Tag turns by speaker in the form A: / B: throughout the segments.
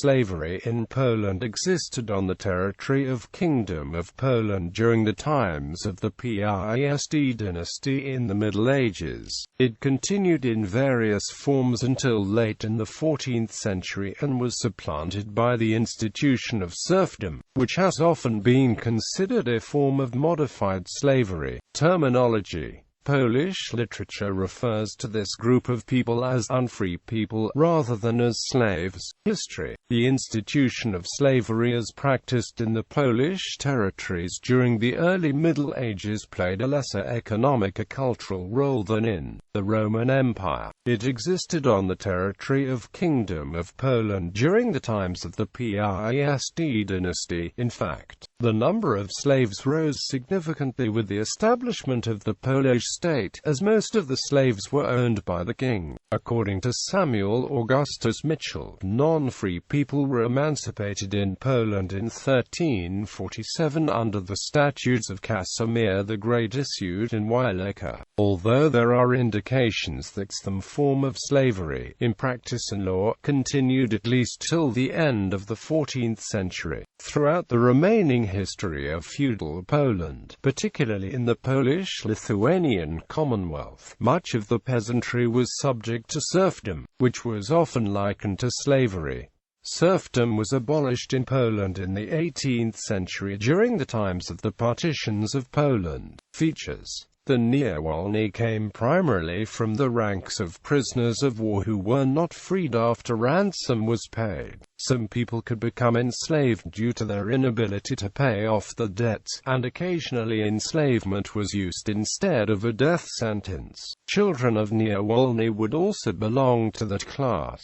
A: slavery in Poland existed on the territory of Kingdom of Poland during the times of the Piast dynasty in the Middle Ages. It continued in various forms until late in the 14th century and was supplanted by the institution of serfdom, which has often been considered a form of modified slavery. Terminology. Polish literature refers to this group of people as unfree people, rather than as slaves. History. The institution of slavery as practiced in the Polish territories during the early Middle Ages played a lesser economic or cultural role than in the Roman Empire. It existed on the territory of Kingdom of Poland during the times of the Piast dynasty. In fact, the number of slaves rose significantly with the establishment of the Polish state, as most of the slaves were owned by the king. According to Samuel Augustus Mitchell, non-free people were emancipated in Poland in 1347 under the statutes of Casimir the Great issued in Wieleka. Although there are indications that some form of slavery, in practice and law, continued at least till the end of the 14th century. Throughout the remaining history of feudal Poland, particularly in the Polish-Lithuanian Commonwealth, much of the peasantry was subject to serfdom, which was often likened to slavery. Serfdom was abolished in Poland in the 18th century during the times of the partitions of Poland. Features. The niewolni came primarily from the ranks of prisoners of war who were not freed after ransom was paid. Some people could become enslaved due to their inability to pay off the debts, and occasionally enslavement was used instead of a death sentence. Children of niewolni would also belong to that class.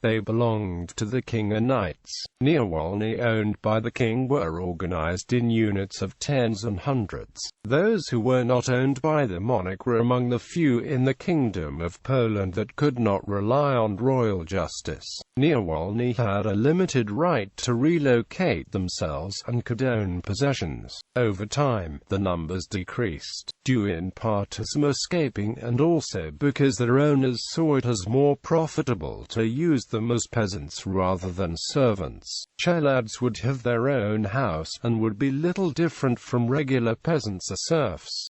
A: They belonged to the king and knights. Niewolni owned by the king were organized in units of tens and hundreds. Those who were not owned by the monarch were among the few in the Kingdom of Poland that could not rely on royal justice. Niewolni had a limited right to relocate themselves and could own possessions. Over time, the numbers decreased, due in part to some escaping and also because their owners saw it as more profitable to use them as peasants rather than servants. Chelads would have their own house, and would be little different from regular peasants or serfs.